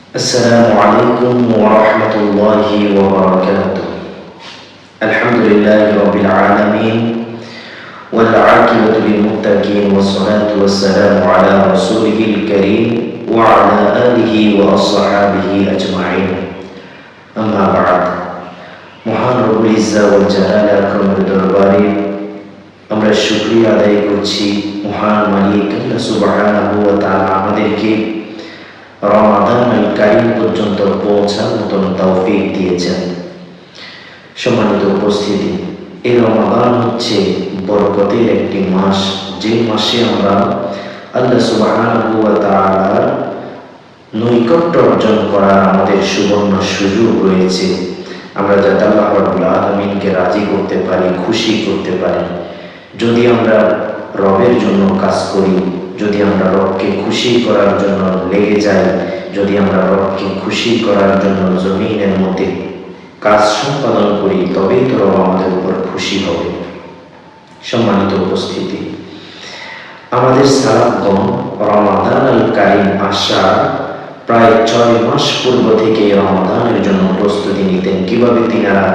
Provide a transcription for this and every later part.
السلام عليكم ورحمة الله وبركاته. الحمد لله رب العالمين والعاقبة للمتقين والصلاة والسلام على رسوله الكريم وعلى آله وأصحابه أجمعين. أما بعد. মহান রব্বুল ইজ্জা ওয়াল জালাল আকরামের দরবারে আমরা শুকরিয়া আদায় করছি মহান মালিক আল্লাহ সুবহানাহু ওয়া তাআলা আমাদেরকে রমাদানুল কারীম পর্যন্ত পৌঁছার মতন তৌফিক দিয়েছেন। সম্মানিত উপস্থিতি, এই রমাদান হচ্ছে বরকতের একটি মাস, যে মাসে আমরা আল্লাহ সুবহানাহু ওয়া তাআলার নৈকট্য অর্জন করার আমাদের সুবর্ণ সুযোগ রয়েছে। আমরা যাতে আল্লাহ রাব্বুল আলামিনকে রাজি করতে পারি, খুশি করতে পারি। যদি আমরা রবের জন্য কাজ করি, যদি আমরা রবকে খুশি করার জন্য লেগে যাই, যদি আমরা রবকে খুশি করার জন্য জমিনের মধ্যে কাজ সম্পাদন করি, তবেই তো রব আমাদের উপর খুশি হবে। সম্মানিত উপস্থিতি, আমাদের সালাফগণ রমাদানুল কারীম আসার প্রায় 6 মাস পূর্ব থেকে রমাদানের জন্য প্রস্তুতি নিতেন। কিভাবে তিনারা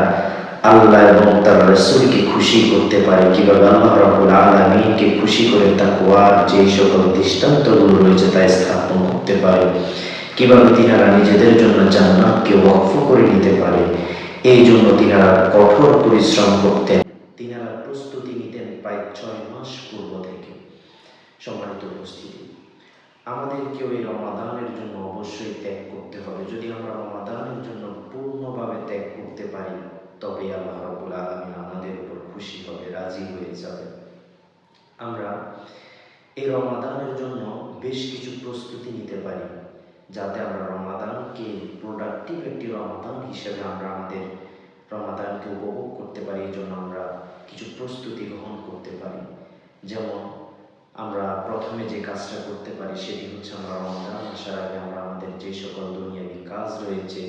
আল্লাহ এবং তার রাসূলকে খুশি করতে পারে, কিভাবে আল্লাহ রাব্বুল আলামিনকে খুশি করে তাকওয়ার যে সকল দৃষ্টান্তগুলো রয়েছে তা স্থাপন করতে পারে, কিভাবে তিনারা নিজেদের জন্য জান্নাতকে ওয়াকফ করে নিতে পারে, এই জন্য তিনারা কঠোর পরিশ্রম করতেন। তিনারা প্রস্তুতি নিতেন প্রায় 6 মাস পূর্ব থেকে। সম্মানিত উপস্থিতি, আমাদেরকেও এই রমাদানের জন্য অবশ্যই ত্যাগ করতে হবে। যদি আমরা রমাদানের জন্য পূর্ণভাবে ত্যাগ করতে পারি, তবে আল্লাহ রাব্বুল আলামিন আমাদের উপর খুশি হবে, রাজি হয়ে যাবে। আমরা এই রমাদানের জন্য বেশ কিছু প্রস্তুতি নিতে পারি, যাতে আমরা রমাদানকে প্রোডাক্টিভ একটি রমাদান হিসেবে আমরা আমাদের রমাদানকে উপভোগ করতে পারি। এই জন্য আমরা কিছু প্রস্তুতি গ্রহণ করতে পারি। যেমন আমরা প্রথমে যে কাজটা করতে পারি সেটি হচ্ছে, আমরা রমাদান আসার আগে আমরা আমাদের যে সকল দুনিয়াবি কাজ রয়েছে,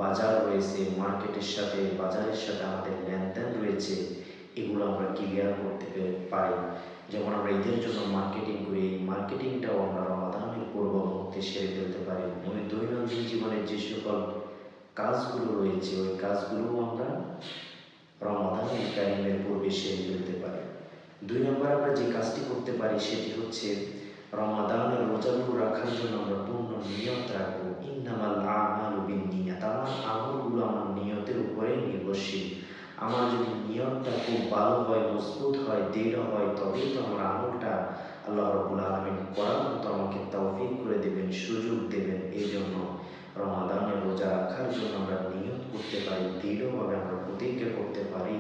বাজার রয়েছে, মার্কেটের সাথে বাজারের সাথে আমাদের লেনদেন রয়েছে, এগুলো আমরা ক্লিয়ার করতে পারি। যেমন আমরা ঈদের জন্য মার্কেটিং করি, এই মার্কেটিংটাও আমরা রমাদানের পূর্ব মুহূর্তে সেরে ফেলতে পারি। দৈনন্দিন জীবনের যে সকল কাজগুলো রয়েছে, ওই কাজগুলোও আমরা রমাদানুল কারীমের পূর্বে সেরে ফেলতে পারি। 2 নম্বর আমরা যে কাজটি করতে পারি সেটি হচ্ছে, রমাদানের রোজাগুলো রাখার জন্য আমরা পূর্ণ নিয়ত রাখবো। ইন্নামাল আমালু বিন্নিয়াত, আমার আমলগুলো আমার নিয়তের উপরে নির্ভরশীল। আমার যদি নিয়তটা খুব ভালো হয়, মজবুত হয়, দৃঢ় হয়, তবেই তো আমার আমলটা আল্লাহ রাব্বুল আলামিন করার মতো আমাকে তৌফিক করে দেবেন, সুযোগ দেবেন। এই জন্য রমাদানের রোজা রাখার জন্য আমরা নিয়ত করতে পারি, দৃঢ়ভাবে আমরা প্রতিজ্ঞা করতে পারি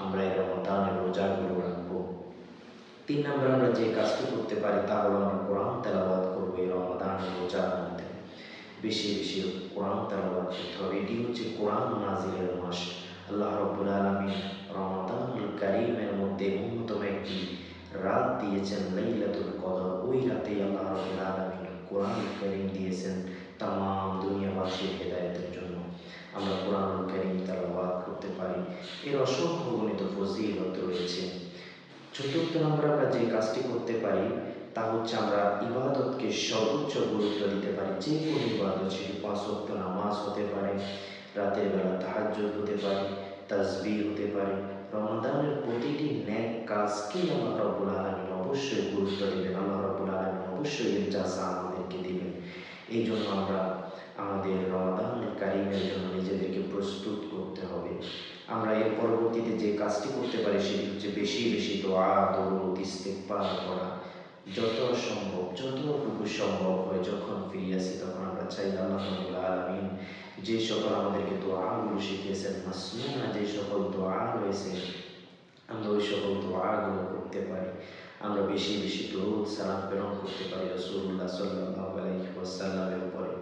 আমরা এই রমাদানের রোজাগুলো রাখবো। 3 নম্বর আমরা যে কাজটি করতে পারি তা হলো, আমরা কোরআন তেলাওয়াত করবো। এই রমাদানের রোজার মধ্যে বেশি বেশি কোরআন তেলাওয়াত করতে হবে। এটি হচ্ছে কোরআন নাজিলের মাস। আল্লাহ রাব্বুল আলামিন রমাদানুল কারীমের মধ্যে অন্যতম একটি রাত দিয়েছেন, লাইলাতুল কদর। ওই রাতেই আল্লাহ রাব্বুল আলামিন কোরআনুল কারীম দিয়েছেন তামাম দুনিয়াবাসীর হেদায়েতের জন্য। আমরা কোরআনুল কারীম তেলাওয়াত করতে পারি, এর অসংখ্য গণিত ফজিলত রয়েছে। 4 নম্বর আমরা যে কাজটি করতে পারি তা হচ্ছে, আমরা ইবাদতকে সর্বোচ্চ গুরুত্ব দিতে পারি। যে কোনো ইবাদত, সেটি 5 ওয়াক্ত নামাজ হতে পারে, রাতের বেলা তাহাজ্জুদ হতে পারে, তাসবিহ হতে পারে। রমাদানের প্রতিটি নেক কাজকেই আল্লাহ রাব্বুল আলামিন অবশ্যই গুরুত্ব দিবেন, আল্লাহ রাব্বুল আলামিন অবশ্যই এর জাযা আমাদেরকে দিবেন। এই জন্য আমরা আমাদের রমাদানুল কারীমের জন্য নিজেদেরকে প্রস্তুত করতে হবে। আমরা এর পরবর্তীতে যে কাজটি করতে পারি সেটি হচ্ছে, বেশি বেশি দোয়া, দরুদ, ইস্তেগফার করা। যত সম্ভব, যতটুকু সম্ভব হয়, যখন ফ্রি আছি তখন আমরা চাই আল্লাহ রাব্বুল আলামিন যে সকল আমাদেরকে দোয়াগুলো শিখিয়েছেন, মাসনুনা যে সকল দোয়া রয়েছে, আমরা ওই সকল দোয়াগুলো করতে পারি। আমরা বেশি বেশি দরুদ সালাম প্রেরণ করতে পারি রাসূলুল্লাহ সাল্লাল্লাহু আলাইহি ওয়াসাল্লামের উপরে।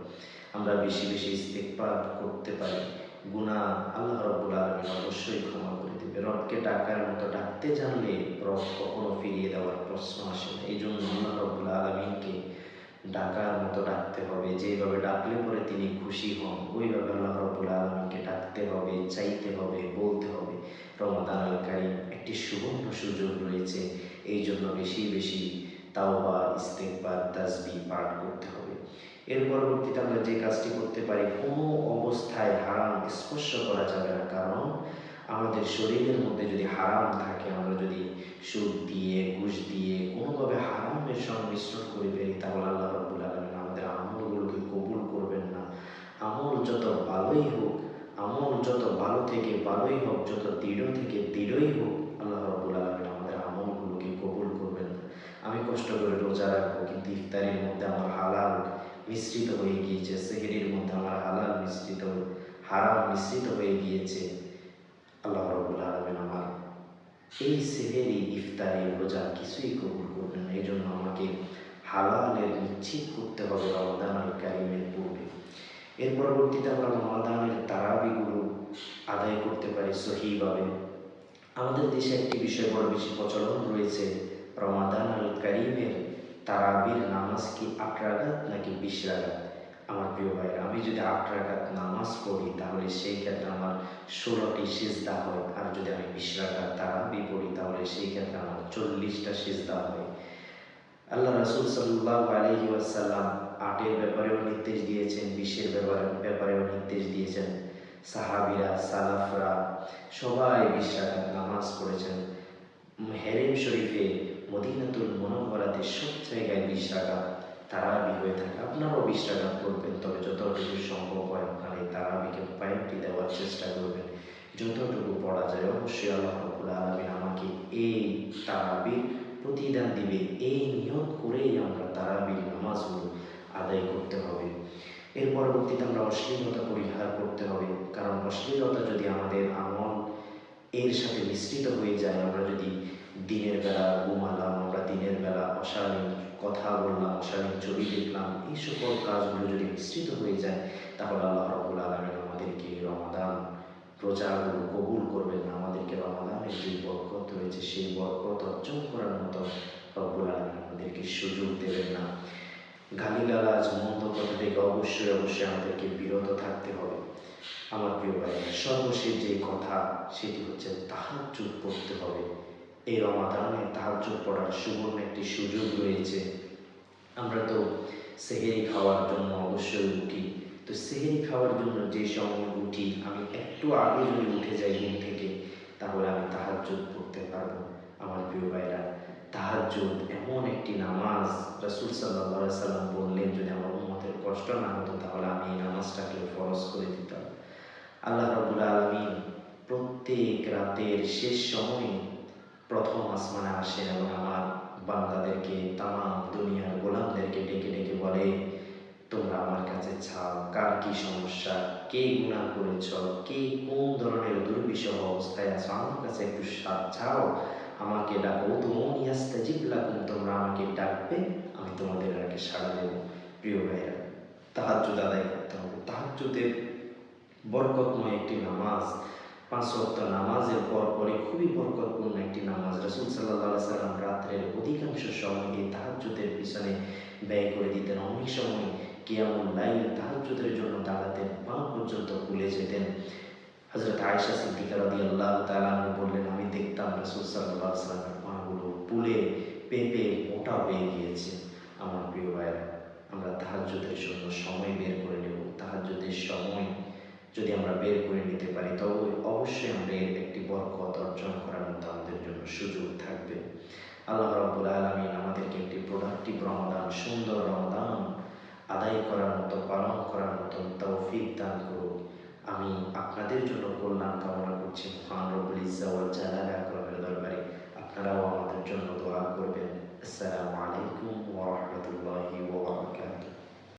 আমরা বেশি বেশি ইস্তেগফার করতে পারি। গুনাহ আল্লাহ রাব্বুল আলামিন অবশ্যই ক্ষমা করে দিবে। রবকে ডাকার মতো ডাকতে জানলে রব কখনো ফিরিয়ে দেওয়ার প্রশ্ন আসে না। এই জন্য আল্লাহ রাব্বুল আলামিনকে ডাকার মতো ডাকতে হবে, যেভাবে ডাকলে পরে তিনি খুশি হন, ওইভাবে আল্লাহ রাব্বুল আলামিনকে ডাকতে হবে, চাইতে হবে, বলতে হবে। রমাদানুল কারীম একটি সুবর্ণ সুযোগ রয়েছে, এই জন্য বেশি বেশি তাওবা, ইস্তেগফার, তাসবিহ পাঠ করতে হবে। এর পরবর্তীতে আমরা যে কাজটি করতে পারি, কোনো অবস্থায় হারাম স্পর্শ করা যাবে না। কারণ আমাদের শরীরের মধ্যে যদি হারাম থাকে, আমরা যদি সুদ দিয়ে, ঘুষ দিয়ে কোনোভাবে হারামের সংমিশ্রণ করে ফেলি, তাহলে আল্লাহ রাব্বুল আলামিন আমাদের আমলগুলোকে কবুল করবেন না। আমল যত ভালোই হোক, আমল যত ভালো থেকে ভালোই হোক, যত দৃঢ় থেকে দৃঢ়ই হোক, আল্লাহ রাব্বুল আলামিন আমাদের আমলগুলোকে কবুল করবেন না। আমি কষ্ট করে রোজা রাখবো, কিন্তু ইফতারির মধ্যে আমার হালাল মিশ্রিত হয়ে গিয়েছে, সেহরির মধ্যে আমার হালাল মিশ্রিত, হারাম মিশ্রিত হয়ে গিয়েছে, আল্লাহ রাব্বুল আলামিন আমার এই সেহরি, ইফতারি, রোজা কিছুই কবুল করবেন না। এই জন্য আমাকে হালালের নিশ্চিত করতে হবে রমাদানুল কারীমের পূর্বে। এর পরবর্তীতে আমরা রমাদানের তারাবিগুলো আদায় করতে পারি সহিভাবে। আমাদের দেশে একটি বিষয় বড় বেশি প্রচলন রয়েছে, রমাদানুল কারীমের তারাবির নামাজ কি ৮ রাকাত নাকি ২০ রাকাত? আমার প্রিয় ভাইরা, আমি যদি ৮ রাকাত নামাজ পড়ি, তাহলে সেই ক্ষেত্রে আমার ১৬টি সিজদা হয়। আর যদি আমি ২০ রাকাত তারাবি পড়ি, তাহলে সেই ক্ষেত্রে আমার ৪০টা সিজদা হয়। আল্লাহ রাসূল সাল্লাল্লাহু আলাইহি ওয়াসাল্লাম ৮-এর ব্যাপারেও নির্দেশ দিয়েছেন, ২০-এর ব্যাপারেও নির্দেশ দিয়েছেন। সাহাবীরা, সালাফরা সবাই ২০ রাকাত নামাজ পড়েছেন। হেরেম শরীফে, মদিনাতুল মুনাওয়ারাতে সব জায়গায় ২০ রাকাত তারাবি হয়ে থাকে। আপনারাও ২০ রাকাত পড়বেন, তবে যতটুকু সম্ভব হয় আপনার এই তারাবিকে প্রায়োরিটি দেওয়ার চেষ্টা করবেন। যতটুকু পড়া যায়, অবশ্যই আল্লাহ রাব্বুল আলামিন আমাকে এই তারাবির প্রতিদান দিবে, এই নিয়ত করেই আমরা তারাবির নামাজগুলো আদায় করতে হবে। এর পরবর্তীতে আমরা অশ্লীলতা পরিহার করতে হবে, কারণ অশ্লীলতা যদি আমাদের আমল এর সাথে মিশ্রিত হয়ে যায়, আমরা যদি দিনের বেলা ঘুমালাম, আমরা দিনের বেলা অশালীন কথা বললাম, অশালীন ছবি দেখলাম, এই সকল কাজগুলো যদি মিশ্রিত হয়ে যায়, তাহলে আল্লাহ রাব্বুল আলামিন আমাদেরকে রমাদান রোজাগুলো কবুল করবেন না। আমাদেরকে রমাদানের যে বরকত রয়েছে, সেই বরকত অর্জন করার মতো রব্বুল আলামিন আমাদেরকে সুযোগ দেবেন না। গালিগালাজ, মন্দ কথা থেকে অবশ্যই আমাদেরকে বিরত থাকতে হবে। আমার প্রিয় ভাই, সর্বশেষ যে কথা, সেটি হচ্ছে তাহাজ্জুদ পড়তে হবে। এই রমাদানে তাহাজ্জুদ পড়ার সুবর্ণ একটি সুযোগ রয়েছে। আমরা তো সেহরি খাওয়ার জন্য অবশ্যই উঠি। তো সেহরি খাওয়ার জন্য যে সময় উঠি, আমি একটু আগে যদি উঠে যাই ঘুম থেকে, তাহলে আমি তাহাজ্জুদ পড়তে পারবো। আমার প্রিয় ভাইরা, তাহাজ্জুদ এমন একটি নামাজ, রাসূল সাল্লাল্লাহু আলাইহি সাল্লাম বললেন, যদি আমার উম্মতের কষ্ট না হতো, তাহলে আমি এই নামাজটাকে ফরজ করে দিতাম। আল্লাহ রাব্বুল আলামিন প্রত্যেক রাতের শেষ সময়ে প্রথম আসমানে আসেন এবং আমার বান্দাদেরকে, তামাম দুনিয়ার গোলামদেরকে ডেকে ডেকে বলে, তোমরা আমার কাছে চাও, কার কি সমস্যা, কে গুনাহ করেছ, কে কোন ধরনের দুর্বিষহ অবস্থায় আছো, আমার কাছে একটু চাও, আমাকে ডাকো। উদউনি আস্তাজিব লাকুম, তোমরা আমাকে ডাকবে, আমি তোমাদের ডাকে সাড়া দেব। প্রিয় ভাইরা, তাহাজ্জুদ আদায় করতে হবে। তাহাজ্জুদের বরকতময় একটি নামাজ, ৫ ওয়াক্ত নামাজের পরপরই খুবই বরকতপূর্ণ একটি নামাজ। রাসূল সাল্লাল্লাহু আলাইহি সাল্লাম রাত্রের অধিকাংশ সময় এই তাহাজ্জুদের পিছনে ব্যয় করে দিতেন। অনেক সময় কিয়ামুল লাইল তাহাজ্জুদের জন্য দাঁড়াতেন, পা পর্যন্ত ফুলে যেতেন। হযরত আয়েশা সিদ্দিকা রাদিয়াল্লাহু তাআলা আনহা বললেন, আমি দেখতাম রাসূল সাল্লাল্লাহু আলাইহি সাল্লামের পাগুলো ফুলে পেঁপে মোটা হয়ে গিয়েছে। আমার প্রিয় ভাইরা, আমরা তাহাজ্জুদের জন্য সময় বের করে নেব। তাহাজ্জুদের সময় যদি আমরা বের করে নিতে পারি, তবে অবশ্যই আমরা এর একটি বরকত অর্জন করার মতো আমাদের জন্য সুযোগ থাকবে। আল্লাহ রাব্বুল আলামিন আমাদেরকে একটি প্রোডাক্টিভ রমাদান, সুন্দর রমাদান আদায় করার মতো, পালন করার মতো তৌফিক দান করুক। আমি আপনাদের জন্য কল্যাণ কামনা করছি। মহান রব্বুল ইজ্জা ওয়াল জালাল